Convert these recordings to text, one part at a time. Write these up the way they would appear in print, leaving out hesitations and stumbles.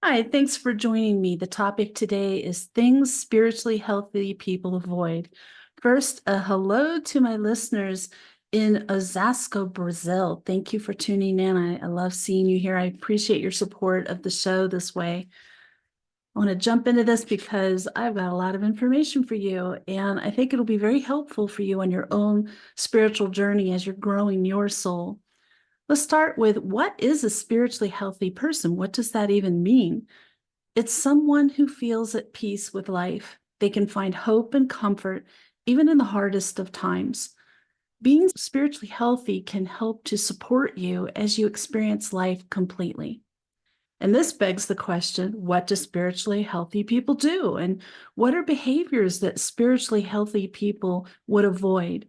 Hi, thanks for joining me. The topic today is things spiritually healthy people avoid. First, a hello to my listeners in Osasco, Brazil. Thank you for tuning in. I love seeing you here. I appreciate your support of the show this way. I want to jump into this because I've got a lot of information for you, and I think it'll be very helpful for you on your own spiritual journey as you're growing your soul. Let's start with what is a spiritually healthy person? What does that even mean? It's someone who feels at peace with life. They can find hope and comfort even in the hardest of times. Being spiritually healthy can help to support you as you experience life completely. And this begs the question, what do spiritually healthy people do? And what are behaviors that spiritually healthy people would avoid?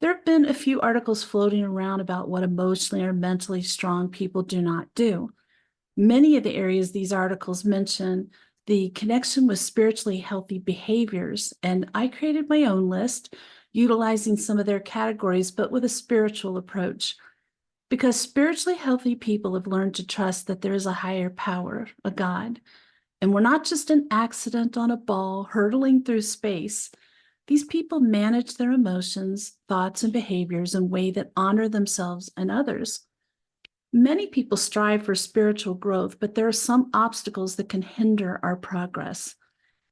There have been a few articles floating around about what emotionally or mentally strong people do not do. Many of the areas these articles mention the connection with spiritually healthy behaviors, and I created my own list utilizing some of their categories, but with a spiritual approach. Because spiritually healthy people have learned to trust that there is a higher power, a God, and we're not just an accident on a ball hurtling through space. These people manage their emotions, thoughts, and behaviors in a way that honor themselves and others. Many people strive for spiritual growth, but there are some obstacles that can hinder our progress.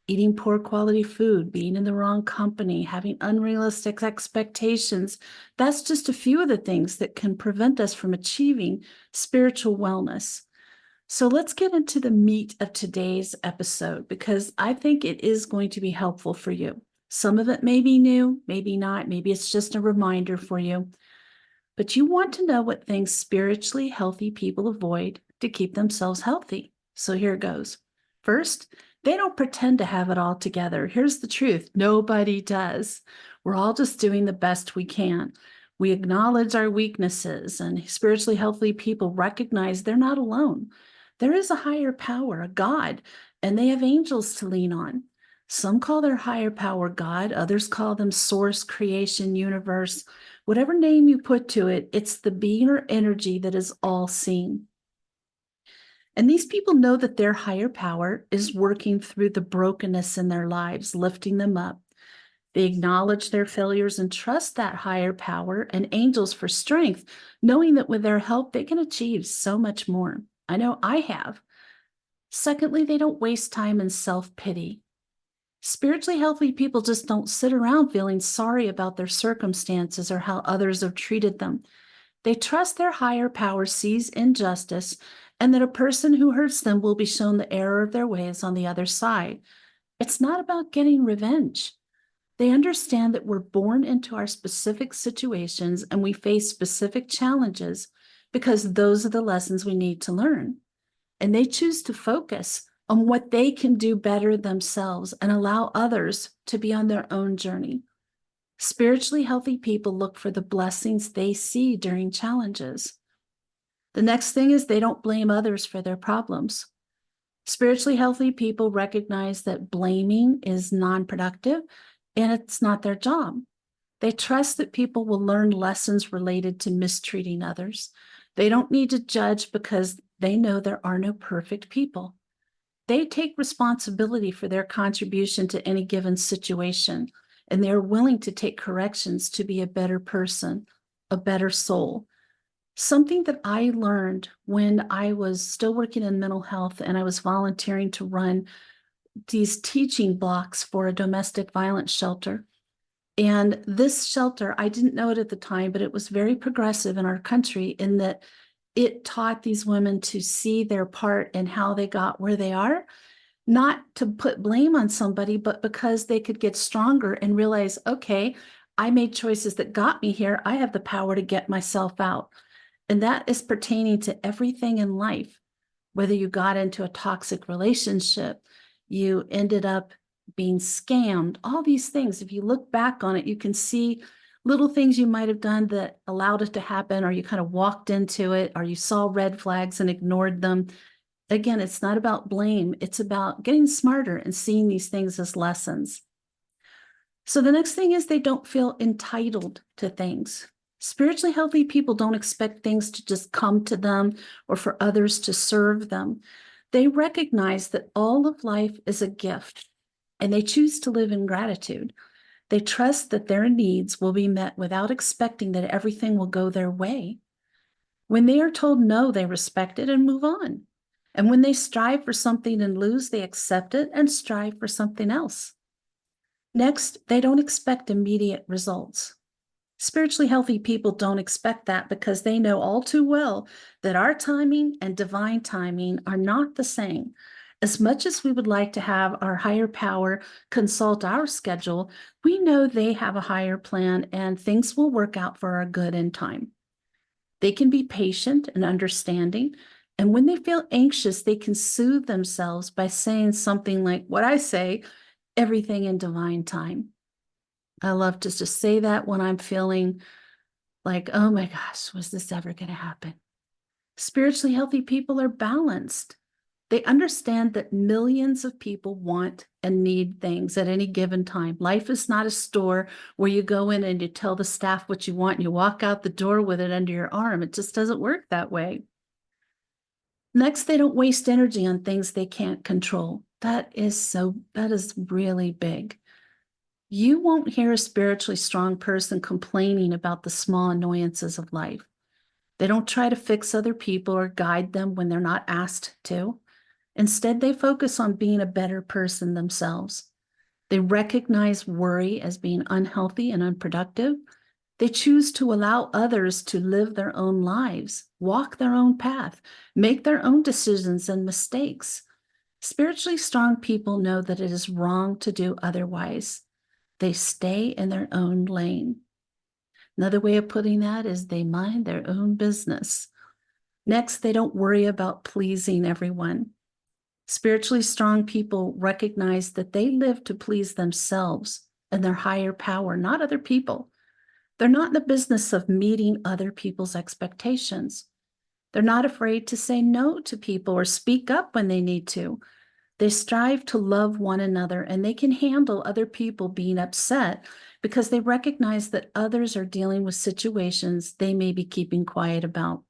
Eating poor quality food, being in the wrong company, having unrealistic expectations. That's just a few of the things that can prevent us from achieving spiritual wellness. So let's get into the meat of today's episode because I think it is going to be helpful for you. Some of it may be new, maybe not. Maybe it's just a reminder for you. But you want to know what things spiritually healthy people avoid to keep themselves healthy. So here it goes. First, they don't pretend to have it all together. Here's the truth. Nobody does. We're all just doing the best we can. We acknowledge our weaknesses, and spiritually healthy people recognize they're not alone. There is a higher power, a God, and they have angels to lean on. Some call their higher power God, others call them source, creation, universe. Whatever name you put to it, it's the being or energy that is all seeing. And these people know that their higher power is working through the brokenness in their lives, lifting them up. They acknowledge their failures and trust that higher power and angels for strength, knowing that with their help, they can achieve so much more. I know I have. Secondly, they don't waste time in self pity. Spiritually healthy people just don't sit around feeling sorry about their circumstances or how others have treated them. They trust their higher power sees injustice and that a person who hurts them will be shown the error of their ways on the other side. It's not about getting revenge. They understand that we're born into our specific situations and we face specific challenges because those are the lessons we need to learn. And they choose to focus on what they can do better themselves and allow others to be on their own journey. Spiritually healthy people look for the blessings they see during challenges. The next thing is they don't blame others for their problems. Spiritually healthy people recognize that blaming is non-productive and it's not their job. They trust that people will learn lessons related to mistreating others. They don't need to judge because they know there are no perfect people. They take responsibility for their contribution to any given situation, and they're willing to take corrections to be a better person, a better soul. Something that I learned when I was still working in mental health and I was volunteering to run these teaching blocks for a domestic violence shelter. And this shelter, I didn't know it at the time, but it was very progressive in our country in that it taught these women to see their part and how they got where they are, not to put blame on somebody, but because they could get stronger and realize, okay, I made choices that got me here. I have the power to get myself out. And that is pertaining to everything in life, whether you got into a toxic relationship, you ended up being scammed, all these things. If you look back on it, you can see little things you might have done that allowed it to happen, or you kind of walked into it, or you saw red flags and ignored them. Again, it's not about blame. It's about getting smarter and seeing these things as lessons. So the next thing is they don't feel entitled to things. Spiritually healthy people don't expect things to just come to them or for others to serve them. They recognize that all of life is a gift, and they choose to live in gratitude. They trust that their needs will be met without expecting that everything will go their way. When they are told no, they respect it and move on. And when they strive for something and lose, they accept it and strive for something else. Next, they don't expect immediate results. Spiritually healthy people don't expect that because they know all too well that our timing and divine timing are not the same. As much as we would like to have our higher power consult our schedule, we know they have a higher plan and things will work out for our good in time. They can be patient and understanding, and when they feel anxious, they can soothe themselves by saying something like what I say, everything in divine time. I love to just say that when I'm feeling like, oh my gosh, was this ever going to happen? Spiritually healthy people are balanced. They understand that millions of people want and need things at any given time. Life is not a store where you go in and you tell the staff what you want and you walk out the door with it under your arm. It just doesn't work that way. Next, they don't waste energy on things they can't control. That is really big. You won't hear a spiritually strong person complaining about the small annoyances of life. They don't try to fix other people or guide them when they're not asked to. Instead, they focus on being a better person themselves. They recognize worry as being unhealthy and unproductive. They choose to allow others to live their own lives, walk their own path, make their own decisions and mistakes. Spiritually strong people know that it is wrong to do otherwise. They stay in their own lane. Another way of putting that is they mind their own business. Next, they don't worry about pleasing everyone. Spiritually strong people recognize that they live to please themselves and their higher power, not other people. They're not in the business of meeting other people's expectations. They're not afraid to say no to people or speak up when they need to. They strive to love one another, and they can handle other people being upset because they recognize that others are dealing with situations they may be keeping quiet about.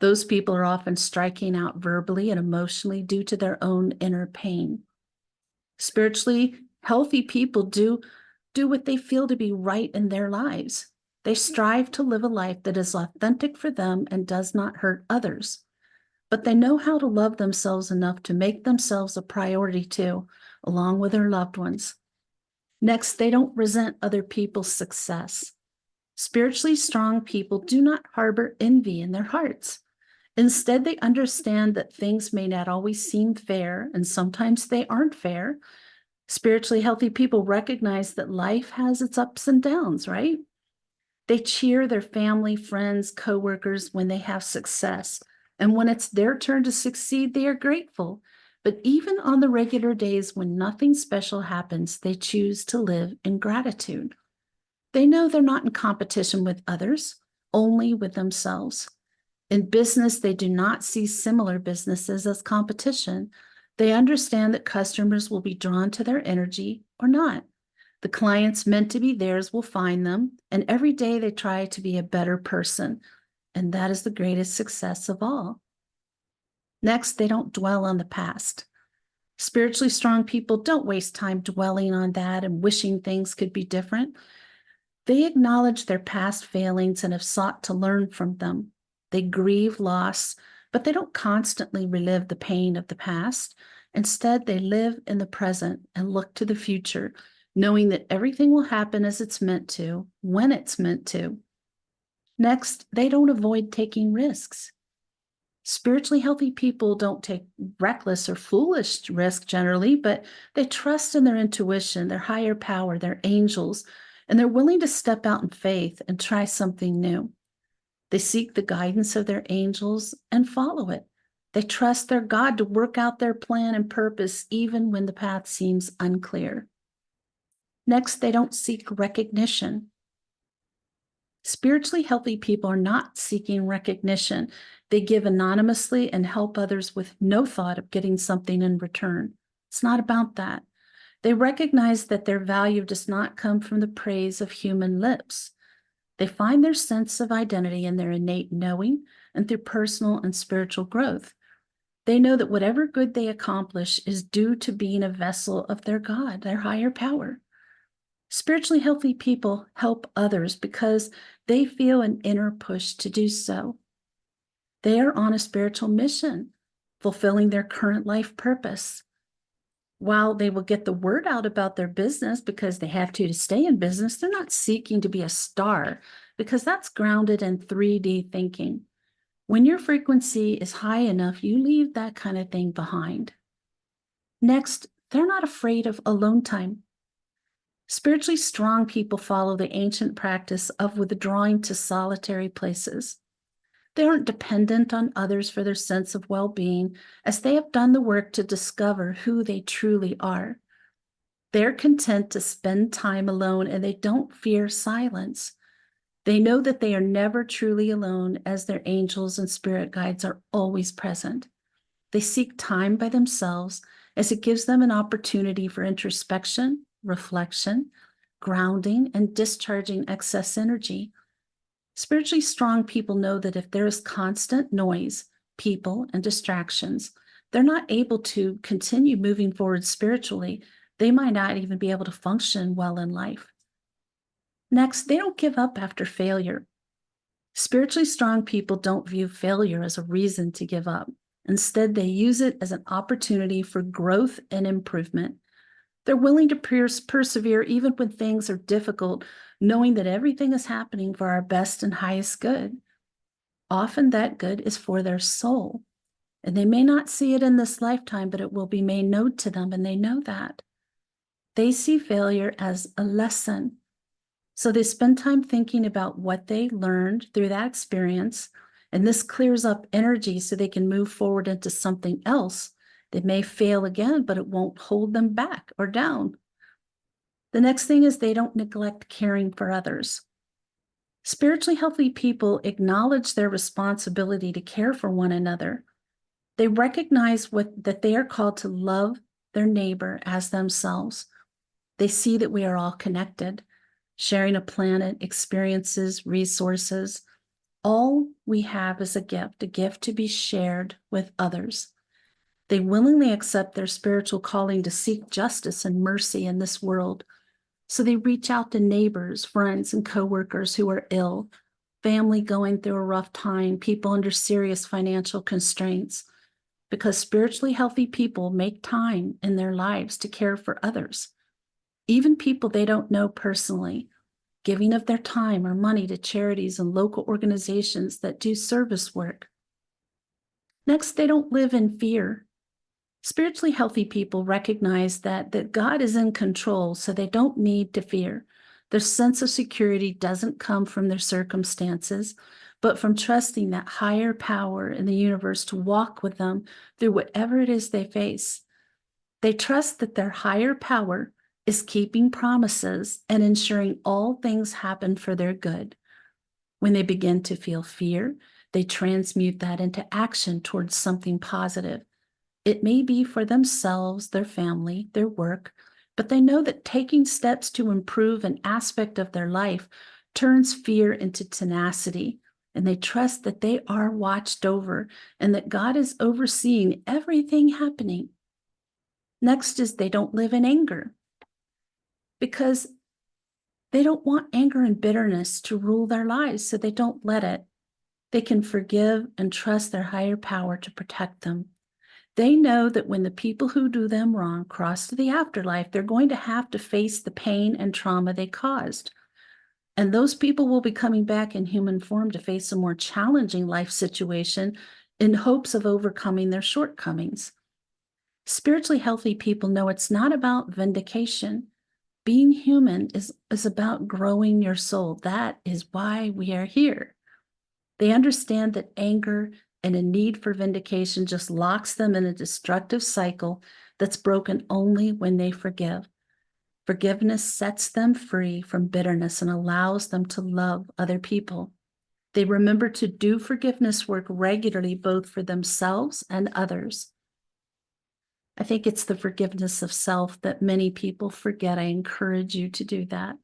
Those people are often striking out verbally and emotionally due to their own inner pain. Spiritually healthy people do what they feel to be right in their lives. They strive to live a life that is authentic for them and does not hurt others. But they know how to love themselves enough to make themselves a priority too, along with their loved ones. Next, they don't resent other people's success. Spiritually strong people do not harbor envy in their hearts. Instead, they understand that things may not always seem fair, and sometimes they aren't fair. Spiritually healthy people recognize that life has its ups and downs, right? They cheer their family, friends, coworkers when they have success. And when it's their turn to succeed, they are grateful. But even on the regular days when nothing special happens, they choose to live in gratitude. They know they're not in competition with others, only with themselves. In business, they do not see similar businesses as competition. They understand that customers will be drawn to their energy or not. The clients meant to be theirs will find them, and every day they try to be a better person, and that is the greatest success of all. Next, they don't dwell on the past. Spiritually strong people don't waste time dwelling on that and wishing things could be different. They acknowledge their past failings and have sought to learn from them. They grieve loss, but they don't constantly relive the pain of the past. Instead, they live in the present and look to the future, knowing that everything will happen as it's meant to, when it's meant to. Next, they don't avoid taking risks. Spiritually healthy people don't take reckless or foolish risks generally, but they trust in their intuition, their higher power, their angels, and they're willing to step out in faith and try something new. They seek the guidance of their angels and follow it. They trust their God to work out their plan and purpose even when the path seems unclear. Next, they don't seek recognition. Spiritually healthy people are not seeking recognition. They give anonymously and help others with no thought of getting something in return. It's not about that. They recognize that their value does not come from the praise of human lips. They find their sense of identity in their innate knowing and through personal and spiritual growth. They know that whatever good they accomplish is due to being a vessel of their God, their higher power. Spiritually healthy people help others because they feel an inner push to do so. They are on a spiritual mission, fulfilling their current life purpose. While they will get the word out about their business because they have to stay in business, they're not seeking to be a star because that's grounded in 3D thinking. When your frequency is high enough, you leave that kind of thing behind. Next, they're not afraid of alone time. Spiritually strong people follow the ancient practice of withdrawing to solitary places. They aren't dependent on others for their sense of well-being, as they have done the work to discover who they truly are. They're content to spend time alone, and they don't fear silence. They know that they are never truly alone, as their angels and spirit guides are always present. They seek time by themselves, as it gives them an opportunity for introspection, reflection, grounding, and discharging excess energy. Spiritually strong people know that if there is constant noise, people, and distractions, they're not able to continue moving forward spiritually. They might not even be able to function well in life. Next, they don't give up after failure. Spiritually strong people don't view failure as a reason to give up. Instead, they use it as an opportunity for growth and improvement. They're willing to persevere even when things are difficult, knowing that everything is happening for our best and highest good. Often that good is for their soul, and they may not see it in this lifetime, but it will be made known to them, and they know that. They see failure as a lesson. So they spend time thinking about what they learned through that experience, and this clears up energy so they can move forward into something else. They may fail again, but it won't hold them back or down. The next thing is they don't neglect caring for others. Spiritually healthy people acknowledge their responsibility to care for one another. They recognize that they are called to love their neighbor as themselves. They see that we are all connected, sharing a planet, experiences, resources. All we have is a gift to be shared with others. They willingly accept their spiritual calling to seek justice and mercy in this world. So they reach out to neighbors, friends, and coworkers who are ill, family going through a rough time, people under serious financial constraints, because spiritually healthy people make time in their lives to care for others, even people they don't know personally, giving of their time or money to charities and local organizations that do service work. Next, they don't live in fear. Spiritually healthy people recognize that God is in control, so they don't need to fear. Their sense of security doesn't come from their circumstances, but from trusting that higher power in the universe to walk with them through whatever it is they face. They trust that their higher power is keeping promises and ensuring all things happen for their good. When they begin to feel fear, they transmute that into action towards something positive. It may be for themselves, their family, their work, but they know that taking steps to improve an aspect of their life turns fear into tenacity, and they trust that they are watched over and that God is overseeing everything happening. Next is they don't live in anger, because they don't want anger and bitterness to rule their lives, so they don't let it. They can forgive and trust their higher power to protect them. They know that when the people who do them wrong cross to the afterlife, they're going to have to face the pain and trauma they caused. And those people will be coming back in human form to face a more challenging life situation in hopes of overcoming their shortcomings. Spiritually healthy people know it's not about vindication. Being human is about growing your soul. That is why we are here. They understand that anger and a need for vindication just locks them in a destructive cycle that's broken only when they forgive. Forgiveness sets them free from bitterness and allows them to love other people. They remember to do forgiveness work regularly, both for themselves and others. I think it's the forgiveness of self that many people forget. I encourage you to do that.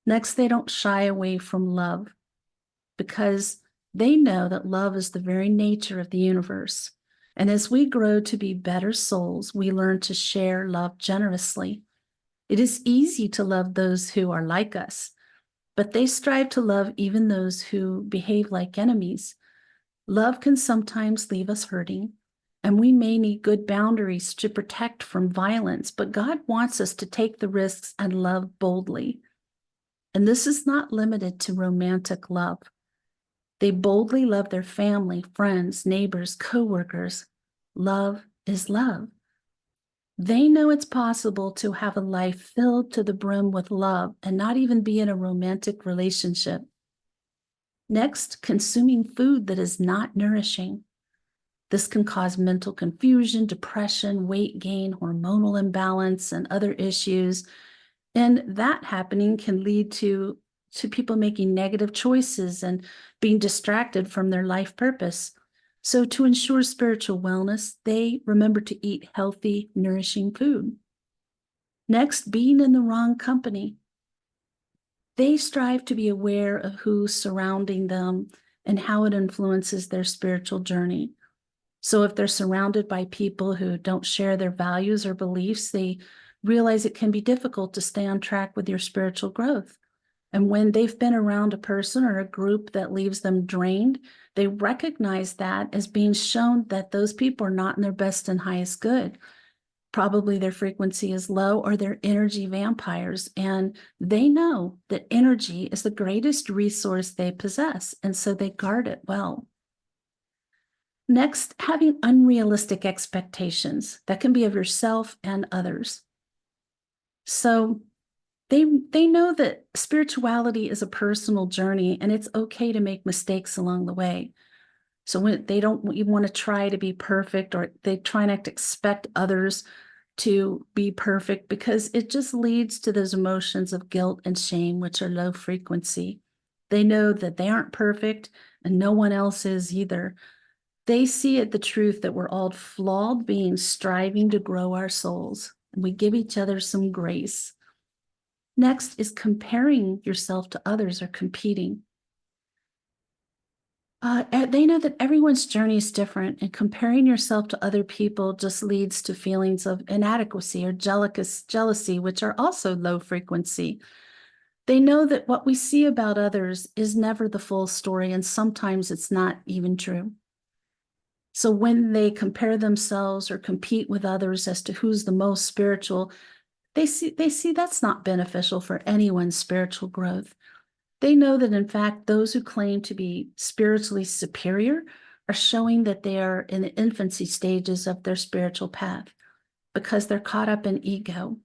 Next, they don't shy away from love, because they know that love is the very nature of the universe. And as we grow to be better souls, we learn to share love generously. It is easy to love those who are like us, but they strive to love even those who behave like enemies. Love can sometimes leave us hurting, and we may need good boundaries to protect from violence, but God wants us to take the risks and love boldly. And this is not limited to romantic love. They boldly love their family, friends, neighbors, coworkers. Love is love. They know it's possible to have a life filled to the brim with love and not even be in a romantic relationship. Next, consuming food that is not nourishing. This can cause mental confusion, depression, weight gain, hormonal imbalance, and other issues. And that happening can lead to people making negative choices and being distracted from their life purpose. So to ensure spiritual wellness, they remember to eat healthy, nourishing food. Next, being in the wrong company. They strive to be aware of who's surrounding them and how it influences their spiritual journey. So if they're surrounded by people who don't share their values or beliefs, they realize it can be difficult to stay on track with your spiritual growth. And when they've been around a person or a group that leaves them drained, they recognize that as being shown that those people are not in their best and highest good. Probably their frequency is low or they're energy vampires. And they know that energy is the greatest resource they possess. And so they guard it well. Next, having unrealistic expectations that can be of yourself and others. So they know that spirituality is a personal journey and it's okay to make mistakes along the way. So when they don't even want to try to be perfect, or they try not to expect others to be perfect, because it just leads to those emotions of guilt and shame, which are low frequency. They know that they aren't perfect and no one else is either. They see it the truth that we're all flawed beings striving to grow our souls, and we give each other some grace. Next is comparing yourself to others or competing. They know that everyone's journey is different, and comparing yourself to other people just leads to feelings of inadequacy or jealousy, which are also low frequency. They know that what we see about others is never the full story, and sometimes it's not even true. So when they compare themselves or compete with others as to who's the most spiritual, they see that's not beneficial for anyone's spiritual growth. They know that, in fact, those who claim to be spiritually superior are showing that they are in the infancy stages of their spiritual path because they're caught up in ego.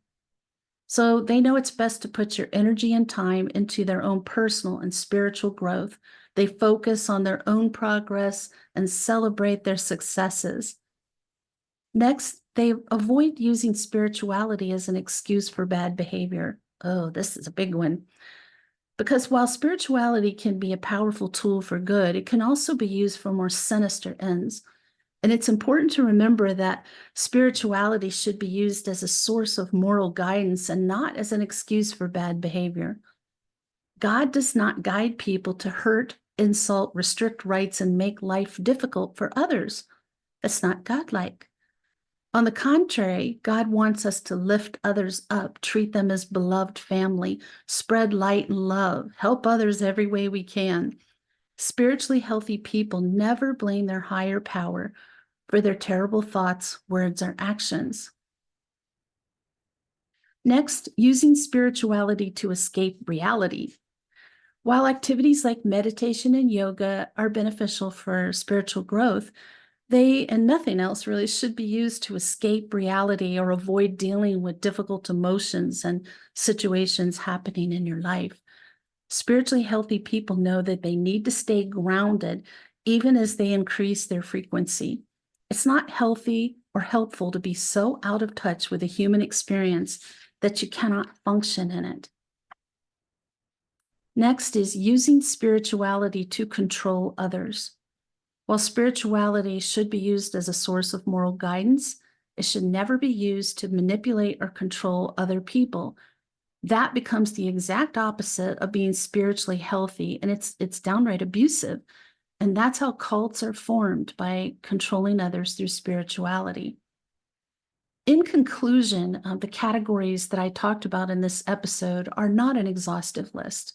So they know it's best to put your energy and time into their own personal and spiritual growth. They focus on their own progress and celebrate their successes. Next, they avoid using spirituality as an excuse for bad behavior. Oh, this is a big one. Because while spirituality can be a powerful tool for good, it can also be used for more sinister ends. And it's important to remember that spirituality should be used as a source of moral guidance and not as an excuse for bad behavior. God does not guide people to hurt, insult, restrict rights, and make life difficult for others. That's not godlike. On the contrary, God wants us to lift others up, treat them as beloved family, spread light and love, help others every way we can. Spiritually healthy people never blame their higher power for their terrible thoughts, words, or actions. Next, using spirituality to escape reality. While activities like meditation and yoga are beneficial for spiritual growth, they and nothing else really should be used to escape reality or avoid dealing with difficult emotions and situations happening in your life. Spiritually healthy people know that they need to stay grounded even as they increase their frequency. It's not healthy or helpful to be so out of touch with the human experience that you cannot function in it. Next is using spirituality to control others. While spirituality should be used as a source of moral guidance, it should never be used to manipulate or control other people. That becomes the exact opposite of being spiritually healthy, and it's downright abusive. And that's how cults are formed, by controlling others through spirituality. In conclusion, the categories that I talked about in this episode are not an exhaustive list.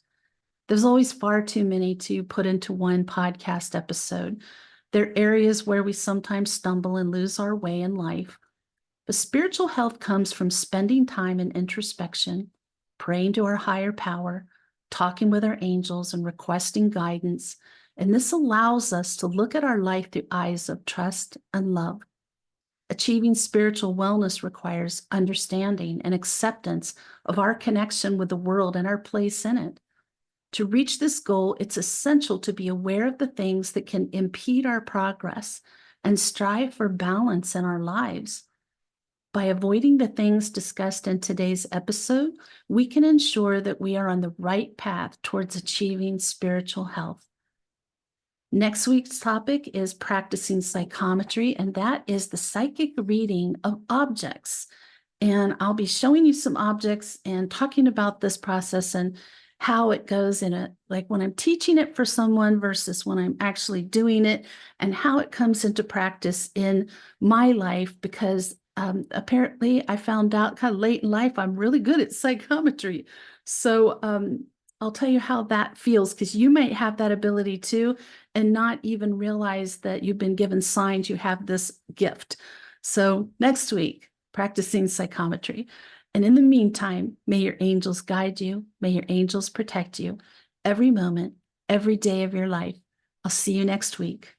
There's always far too many to put into one podcast episode. There are areas where we sometimes stumble and lose our way in life. But spiritual health comes from spending time in introspection, praying to our higher power, talking with our angels, and requesting guidance. And this allows us to look at our life through eyes of trust and love. Achieving spiritual wellness requires understanding and acceptance of our connection with the world and our place in it. To reach this goal, it's essential to be aware of the things that can impede our progress and strive for balance in our lives. By avoiding the things discussed in today's episode, we can ensure that we are on the right path towards achieving spiritual health. Next week's topic is practicing psychometry, and that is the psychic reading of objects. And I'll be showing you some objects and talking about this process and how it goes like when I'm teaching it for someone versus when I'm actually doing it, and how it comes into practice in my life, because apparently I found out kind of late in life I'm really good at psychometry. So I'll tell you how that feels, because you might have that ability too and not even realize that you've been given signs you have this gift. So next week, practicing psychometry. And in the meantime, may your angels guide you. May your angels protect you every moment, every day of your life. I'll see you next week.